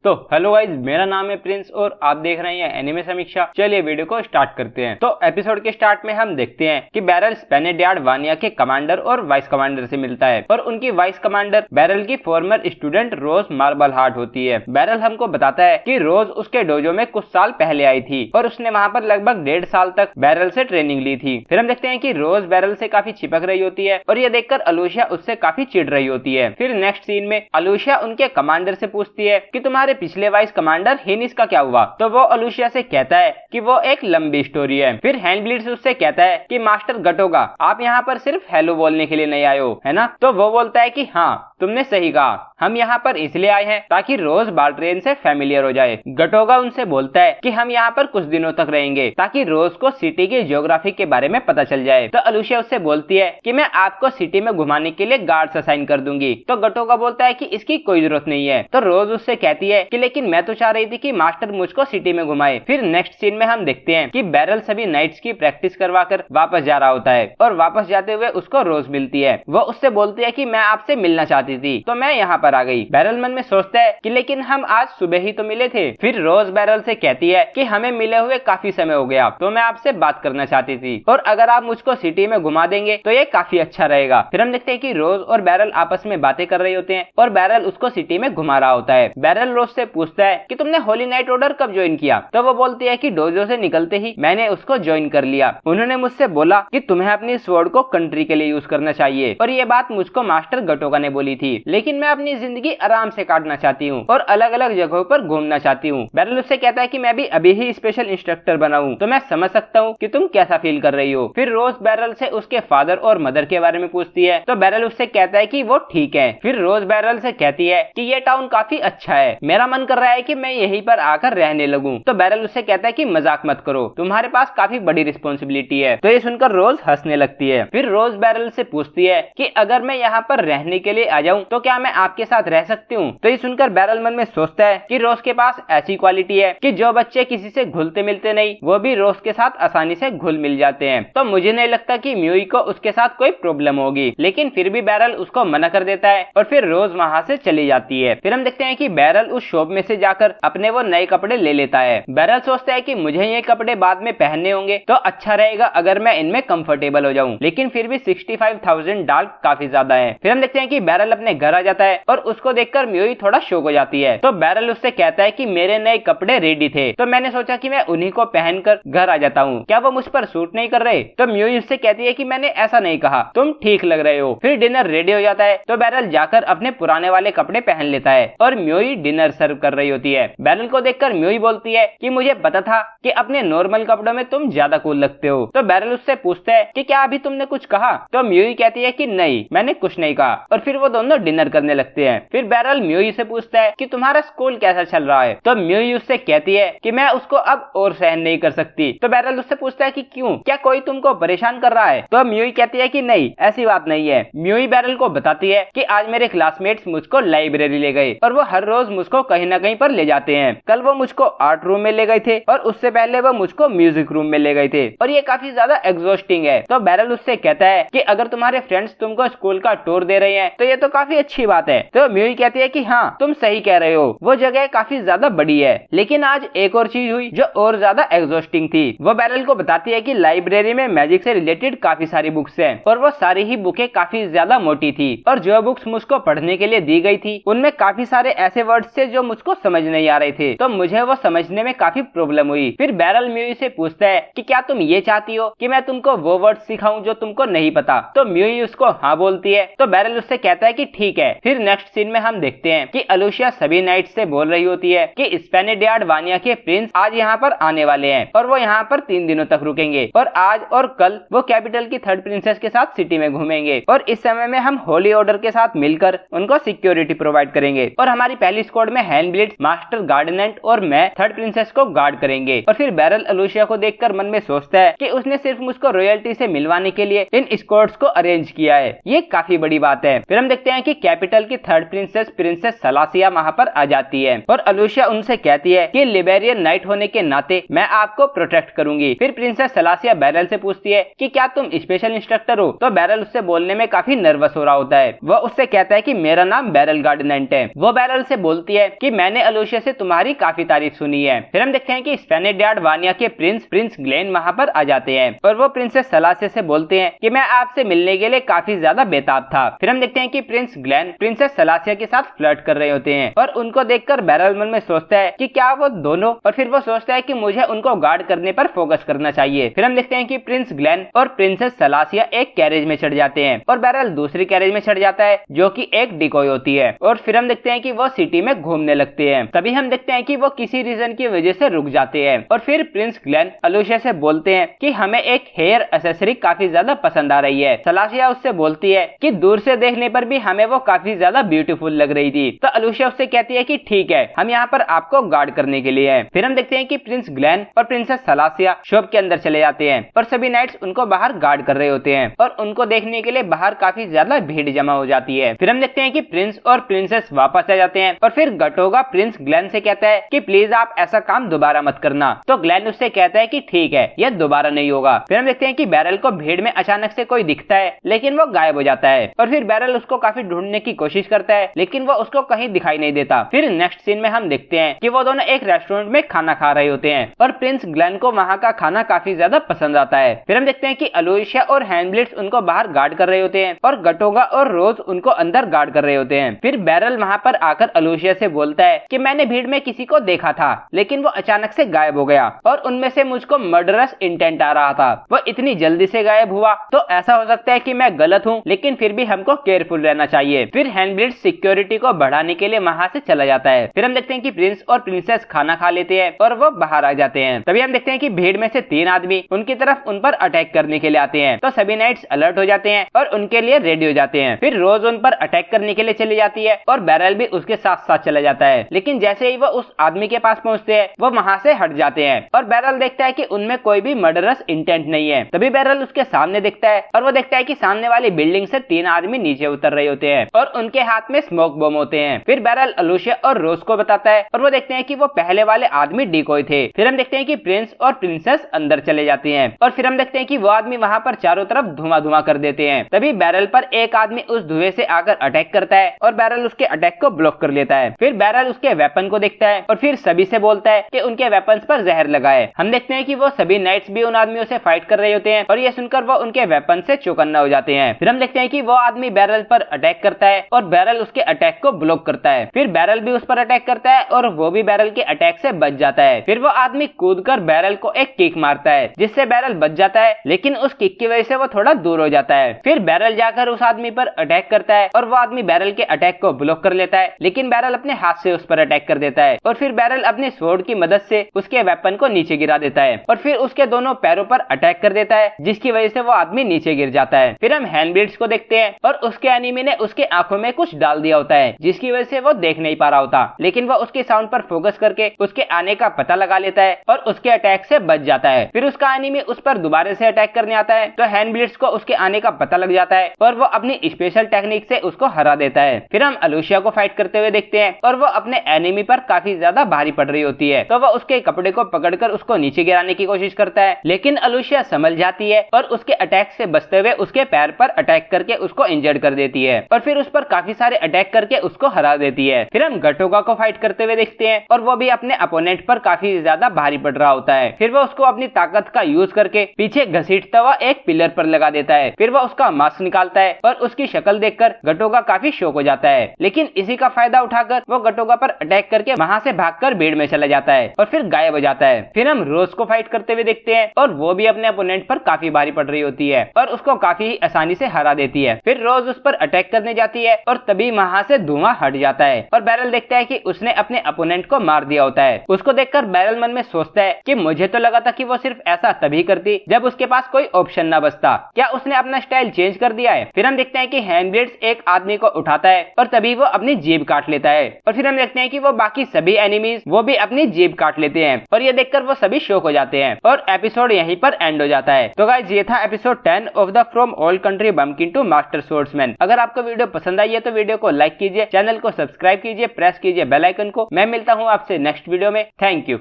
तो hello guys, मेरा नाम है प्रिंस और आप देख रहे हैं एनिमे समीक्षा। चलिए वीडियो को स्टार्ट करते हैं। तो एपिसोड के स्टार्ट में हम देखते हैं कि बैरल स्पेनेडियार्ड वानिया के कमांडर और वाइस कमांडर से मिलता है और उनकी वाइस कमांडर बैरल की फॉर्मर स्टूडेंट रोज मार्बल हार्ट होती है। बैरल हमको बताता है कि रोज उसके डोजो में कुछ साल पहले आई थी और उसने वहाँ पर लगभग 1.5 साल तक बैरल से ट्रेनिंग ली थी। फिर हम देखते हैं कि रोज बैरल से काफी चिपक रही होती है और ये देखकर अलूशिया उससे काफी चिढ़ रही होती है। फिर नेक्स्ट सीन में अलूशिया उनके कमांडर से पूछती है कि तुम्हारे पिछले वाइस कमांडर हिनिस का क्या हुआ। तो वो अलूशिया से कहता है कि वो एक लंबी स्टोरी है। फिर हैंडब्लीड उससे कहता है कि मास्टर गटोगा, आप यहाँ पर सिर्फ हेलो बोलने के लिए नहीं आए हो, है ना। तो वो बोलता है कि हाँ, तुमने सही कहा, हम यहाँ पर इसलिए आए हैं ताकि रोज बाल्ट्रेन से फैमिलियर हो जाए। गटोगा उनसे बोलता है कि हम यहाँ पर कुछ दिनों तक रहेंगे ताकि रोज को सिटी की ज्योग्राफी के बारे में पता चल जाए। तो अलूशिया उससे बोलती है कि मैं आपको सिटी में घुमाने के लिए गार्ड्स असाइन कर दूंगी। तो गटोगा बोलता है कि इसकी कोई जरूरत नहीं है। तो रोज उससे कहती है कि लेकिन मैं तो चाह रही थी कि मास्टर मुझको सिटी में घुमाए। फिर नेक्स्ट सीन में हम देखते हैं कि बैरल सभी नाइट्स की प्रैक्टिस करवाकर वापस जा रहा होता है और वापस जाते हुए उसको रोज मिलती है। वो उससे बोलती है कि मैं आपसे मिलना चाहती थी तो मैं यहाँ पर आ गई। बैरल मन में सोचता है कि लेकिन हम आज सुबह ही तो मिले थे। फिर रोज बैरल से कहती है कि हमें मिले हुए काफी समय हो गया तो मैं आपसे बात करना चाहती थी और अगर आप मुझको सिटी में घुमा देंगे तो ये काफी अच्छा रहेगा। फिर हम देखते हैं कि रोज और बैरल आपस में बातें कर रहे होते हैं और बैरल उसको सिटी में घुमा रहा होता है। बैरल रोज से पूछता है कि तुमने होली नाइट ऑर्डर कब ज्वाइन किया। तो वो बोलती है कि डोजो से निकलते ही मैंने उसको ज्वाइन कर लिया। उन्होंने मुझसे बोला कि तुम्हें अपनी स्वॉर्ड को कंट्री के लिए यूज करना चाहिए और ये बात मुझको मास्टर गटोगा ने बोली थी, लेकिन मैं अपनी जिंदगी आराम से काटना चाहती हूँ और अलग अलग जगहों पर घूमना चाहती हूँ। बैरल उससे कहता है कि मैं भी अभी ही स्पेशल इंस्ट्रक्टर बना हूँ तो मैं समझ सकता हूँ कि तुम कैसा फील कर रही हो। फिर रोज बैरल से उसके फादर और मदर के बारे में पूछती है तो बैरल उससे कहता है कि वो ठीक है। फिर रोज बैरल से कहती है कि ये टाउन काफी अच्छा है, मेरा मन कर रहा है कि मैं यहीं पर आकर रहने लगूं। तो बैरल उससे कहता है कि मजाक मत करो, तुम्हारे पास काफी बड़ी रिस्पॉन्सिबिलिटी है। तो ये सुनकर रोज हंसने लगती है। फिर रोज बैरल से पूछती है कि अगर मैं यहाँ पर रहने के लिए आ जाऊं तो क्या मैं आपके साथ रह सकती हूँ। तो ये सुनकर बैरल मन में सोचता है कि रोज के पास ऐसी क्वालिटी है कि जो बच्चे किसी से घुलते मिलते नहीं वो भी रोज के साथ आसानी से घुल मिल जाते हैं। तो मुझे नहीं लगता कि म्यूई को उसके साथ कोई प्रॉब्लम होगी, लेकिन फिर भी बैरल उसको मना कर देता है और फिर रोज वहाँ से चली जाती है। फिर हम देखते हैं कि बैरल उस शॉप में से जाकर अपने वो नए कपड़े ले लेता है। बैरल सोचता है कि मुझे ये कपड़े बाद में पहनने होंगे तो अच्छा रहेगा अगर मैं इनमें कंफर्टेबल हो जाऊं, लेकिन फिर भी 65,000 डॉलर काफी ज्यादा है। फिर हम देखते हैं कि बैरल अपने घर आ जाता है और उसको देखकर म्यूई थोड़ा शॉक हो जाती है। तो बैरल उससे कहता है कि मेरे नए कपड़े रेडी थे तो मैंने सोचा कि मैं उन्हीं को पहनकर घर आ जाता हूँ, क्या वो मुझ पर सूट नहीं कर रहे। तो म्यूई उससे कहती है कि मैंने ऐसा नहीं कहा, तुम ठीक लग रहे हो। फिर डिनर रेडी हो जाता है तो बैरल जाकर अपने पुराने वाले कपड़े पहन लेता है और म्यूई डिनर सर्व कर रही होती है। बैरल को देखकर म्यूई बोलती है कि मुझे पता था कि अपने नॉर्मल कपड़ों में तुम ज्यादा कूल लगते हो। तो बैरल उससे पूछता है कि क्या अभी तुमने कुछ कहा। तो म्यूई कहती है कि नहीं, मैंने कुछ नहीं कहा और फिर वो दोनों डिनर करने लगते हैं। फिर बैरल म्यूई से पूछता है कि तुम्हारा स्कूल कैसा चल रहा है। तो म्यूई उससे कहती है कि मैं उसको अब और सहन नहीं कर सकती। तो बैरल उससे पूछता है कि क्यों, क्या कोई तुमको परेशान कर रहा है। तो म्यूई कहती है कि नहीं, ऐसी बात नहीं है। म्यूई बैरल को बताती है कि आज मेरे क्लासमेट्स मुझको लाइब्रेरी ले गए और वो हर रोज मुझको कहीं ना कहीं पर ले जाते हैं। कल वो मुझको आर्ट रूम में ले गए थे और उससे पहले वो मुझको म्यूजिक रूम में ले गए थे और ये काफी ज्यादा एग्जॉस्टिंग है। तो बैरल उससे कहता है कि अगर तुम्हारे फ्रेंड्स तुमको स्कूल का टूर दे रहे हैं तो ये तो काफी अच्छी बात है। तो म्यूई कहती है कि हाँ, तुम सही कह रहे हो, वो जगह काफी ज्यादा बड़ी है, लेकिन आज एक और चीज हुई जो और ज्यादा एग्जॉस्टिंग थी। वो बैरल को बताती है कि लाइब्रेरी में मैजिक से रिलेटेड काफी सारी बुक्स हैं और वो सारी ही बुकें काफी ज्यादा मोटी थी और जो बुक्स मुझको पढ़ने के लिए दी गई थी उनमें काफी सारे ऐसे वर्ड्स थे जो मुझको समझ नहीं आ रहे थे, तो मुझे वो समझने में काफी प्रॉब्लम हुई। फिर बैरल म्यूई से पूछता है कि क्या तुम ये चाहती हो कि मैं तुमको वो वर्ड सिखाऊं जो तुमको नहीं पता। तो म्यूई उसको हाँ बोलती है। तो बैरल उससे कहता है कि ठीक है। फिर नेक्स्ट सीन में हम देखते हैं कि अलूशिया सभी नाइट से बोल रही होती है कि स्पेनेडियार्ड वानिया के प्रिंस आज यहाँ पर आने वाले हैं और वो यहाँ पर 3 दिनों तक रुकेंगे और आज और कल वो कैपिटल की 3rd प्रिंसेस के साथ सिटी में घूमेंगे और इस समय में हम होली ऑर्डर के साथ मिलकर उनको सिक्योरिटी प्रोवाइड करेंगे और हमारी पहली स्क्वाड में हैंडब्लीड, मास्टर गार्डनेंट और मैं 3rd प्रिंसेस को गार्ड करेंगे। और फिर बैरल अलूशिया को देखकर मन में सोचता है कि उसने सिर्फ मुझको रॉयल्टी से मिलवाने के लिए इन स्क्वाड्स को अरेंज किया है, ये काफी बड़ी बात है। फिर हम देखते हैं कि कैपिटल की 3rd प्रिंसेस प्रिंसेस सलासिया वहाँ पर आ जाती है और अलूशिया उनसे कहती है कि लिबेरियन नाइट होने के नाते मैं आपको प्रोटेक्ट करूंगी। फिर प्रिंसेस सलासिया बैरल से पूछती है कि क्या तुम स्पेशल इंस्ट्रक्टर हो। तो बैरल उससे बोलने में काफी नर्वस हो रहा होता है। वो उससे कहता है कि मेरा नाम बैरल गार्डनेंट है। वो बैरल से बोलती है कि मैंने अलोशिया से तुम्हारी काफी तारीफ सुनी है। फिर हम देखते हैं कि स्पेनिश यार्ड वानिया के प्रिंस ग्लेन वहाँ पर आ जाते हैं और वो प्रिंसेस सलासिया से बोलते हैं कि मैं आपसे मिलने के लिए काफी ज्यादा बेताब था। फिर हम देखते हैं कि प्रिंस ग्लेन प्रिंसेस सलासिया के साथ फ्लर्ट कर रहे होते हैं और उनको देखकर बैरल मन में सोचता है कि क्या वो दोनों, और फिर वो सोचता है कि मुझे उनको गार्ड करने पर फोकस करना चाहिए। फिर हम देखते हैं कि प्रिंस ग्लेन और प्रिंसेस सलासिया एक कैरेज में चढ़ जाते हैं और बैरल दूसरी कैरेज में चढ़ जाता है जो कि एक डिकोय होती है और फिर हम देखते हैं कि वो सिटी में घूमने लगते हैं। तभी हम देखते हैं कि वो किसी रीजन की वजह से रुक जाते हैं और फिर प्रिंस ग्लेन अलोशिया से बोलते हैं कि हमें एक हेयर एक्सेसरी काफी ज्यादा पसंद आ रही है। सलासिया उससे बोलती है कि दूर से देखने पर भी हमें वो काफी ज्यादा ब्यूटीफुल लग रही थी। तो अलोशिया उससे कहती है कि ठीक है, हम यहाँ पर आपको गार्ड करने के लिए हैं। फिर हम देखते हैं कि प्रिंस ग्लेन और प्रिंसेस सलासिया शॉप के अंदर चले जाते हैं और सभी नाइट्स उनको बाहर गार्ड कर रहे होते हैं और उनको देखने के लिए बाहर काफी ज्यादा भीड़ जमा हो जाती है। फिर हम देखते हैं कि प्रिंस और प्रिंसेस वापस आ जाते हैं और फिर गटोगा प्रिंस ग्लेन से कहता है कि प्लीज आप ऐसा काम दोबारा मत करना। तो ग्लेन उससे कहता है कि ठीक है, यह दोबारा नहीं होगा। फिर हम देखते हैं कि बैरल को भीड़ में अचानक से कोई दिखता है लेकिन वो गायब हो जाता है और फिर बैरल उसको काफी ढूंढने की कोशिश करता है लेकिन वो उसको कहीं दिखाई नहीं देता। फिर नेक्स्ट सीन में हम देखते हैं कि वो दोनों एक रेस्टोरेंट में खाना खा रहे होते हैं और प्रिंस ग्लेन को वहाँ का खाना काफी ज्यादा पसंद आता है। फिर हम देखते हैं कि अलोशिया और हैंडब्लिट्स उनको बाहर गार्ड कर रहे होते हैं और गटोगा और रोज उनको अंदर गार्ड कर रहे होते हैं। फिर बैरल वहाँ पर आकर अलोशिया से बोलता है कि मैंने भीड़ में किसी को देखा था लेकिन वो अचानक से गायब हो गया और उनमें से मुझको मर्डरस इंटेंट आ रहा था। वो इतनी जल्दी से गायब हुआ तो ऐसा हो सकता है कि मैं गलत हूँ, लेकिन फिर भी हमको केयरफुल रहना चाहिए। फिर हैंडब्लिट्स सिक्योरिटी को बढ़ाने के लिए वहाँ से चला जाता है। फिर हम देखते हैं कि प्रिंस और प्रिंसेस खाना खा लेते हैं और वो बाहर आ जाते हैं। तभी हम देखते हैं कि भीड़ में से 3 आदमी उनकी तरफ उन पर अटैक करने के लिए आते हैं। तो सभी नाइट्स अलर्ट हो जाते हैं और उनके लिए रेडी हो जाते हैं। फिर रोज उन पर अटैक करने के लिए चली जाती है और बैरल भी उसके साथ साथ चला जाता है, लेकिन जैसे ही वो उस आदमी के पास पहुंचते हैं वो वहाँ से हट जाते हैं और बैरल देखता है कि उनमें कोई भी मर्डरस इंटेंट नहीं है। तभी बैरल उसके सामने देखता है और वो देखता है कि सामने वाली बिल्डिंग से 3 आदमी नीचे उतर रहे होते हैं और उनके हाथ में स्मोक बम होते हैं। फिर बैरल अलोशिया और रोज को बताता है और वो देखते हैं कि वो पहले वाले आदमी डिकोय थे। फिर हम देखते हैं कि प्रिंस और प्रिंसेस अंदर चले जाते हैं और फिर हम देखते हैं कि वो आदमी वहाँ पर चारों तरफ धुआं कर देते हैं। तभी बैरल पर एक आदमी उस धुएं से आकर अटैक करता है और बैरल उसके अटैक को ब्लॉक कर लेता है। फिर बैरल उसके वेपन को देखता है और फिर सभी से बोलता है कि उनके वेपन्स पर जहर लगा है। हम देखते हैं कि वो सभी नाइट्स भी उन आदमियों से फाइट कर रहे होते हैं और ये सुनकर वो उनके वेपन से चौकन्ना हो जाते हैं। फिर हम देखते हैं कि वो आदमी बैरल पर अटैक करता है और बैरल उसके अटैक को ब्लॉक करता है। फिर बैरल भी उस पर अटैक करता है और वो भी बैरल के अटैक से बच जाता है। फिर वो आदमी कूदकर बैरल को एक किक मारता है जिससे बैरल बच जाता है, लेकिन उस किक की वजह से वो थोड़ा दूर हो जाता है। फिर बैरल जाकर उस आदमी पर अटैक करता है और वो आदमी बैरल के अटैक को ब्लॉक कर लेता है, लेकिन बैरल अपने हाथ से उस पर अटैक कर देता है और फिर बैरल अपने स्वॉर्ड की मदद से उसके वेपन को नीचे गिरा देता है और फिर उसके दोनों पैरों पर अटैक कर देता है जिसकी वजह से वो आदमी नीचे गिर जाता है। फिर हम हैंडब्लिट्स को देखते हैं और उसके एनिमी ने उसके आंखों में कुछ डाल दिया होता है जिसकी वजह से वो देख नहीं पा रहा होता, लेकिन वो उसके साउंड पर फोकस करके उसके आने का पता लगा लेता है और उसके अटैक से बच जाता है। फिर उसका एनिमी उस पर दोबारा से अटैक करने आता है तो हैंडब्लिट्स को उसके आने का पता लग जाता है और वो अपनी स्पेशल टेक्निक से उसको हरा देता है। फिर हम अलोशिया को फाइट करते हुए देखते हैं और वो अपने एनिमी पर काफी ज्यादा भारी पड़ रही होती है, तो वो उसके कपड़े को पकड़कर उसको नीचे गिराने की कोशिश करता है, लेकिन अलोशिया संभल जाती है और उसके अटैक से बचते हुए उसके पैर पर अटैक करके उसको इंजर्ड कर देती है और फिर उस पर काफी सारे अटैक करके उसको हरा देती है। फिर हम गटोगा को फाइट करते हुए देखते हैं और वो भी अपने अपोनेंट पर काफी ज्यादा भारी पड़ रहा होता है। फिर वो उसको अपनी ताकत का यूज करके पीछे घसीटता हुआ एक पिलर पर लगा देता है। फिर वो उसका मास्क निकालता है और उसकी शक्ल देखकर गटोगा काफी शॉक हो जाता है, लेकिन इसी का फायदा उठाकर वो गटोगा पर अटैक करके वहाँ से भागकर भीड़ में चला जाता है और फिर गायब हो जाता है। फिर हम रोज को फाइट करते हुए देखते हैं और वो भी अपने अपोनेंट पर काफी भारी पड़ रही होती है और उसको काफी आसानी से हरा देती है। फिर रोज उस पर अटैक करने जाती है और तभी वहाँ से धुआं हट जाता है और बैरल देखता है कि उसने अपने अपोनेंट को मार दिया होता है। उसको देखकर बैरल मन में सोचता है कि मुझे तो लगा था कि वो सिर्फ ऐसा तभी करती जब उसके पास कोई ऑप्शन न बचता, क्या उसने अपना स्टाइल चेंज कर दिया है। फिर हम देखते हैं कि हैंडब्लिट्स एक आदमी को उठाता है और तभी वो अपनी जीभ काट लेता है और फिर हम देखते हैं कि वो बाकी सभी एनिमीज वो भी अपनी जीभ काट लेते हैं और ये देखकर वो सभी शॉक हो जाते हैं और एपिसोड यहीं पर एंड हो जाता है। तो गाइस ये था episode 10 of the from all country bumpkin to master swordsman. अगर आपको वीडियो पसंद आई है तो वीडियो को लाइक कीजिए, चैनल को सब्सक्राइब कीजिए, प्रेस कीजिए बेल आइकन को। मैं मिलता हूँ आपसे नेक्स्ट वीडियो में। Thank you.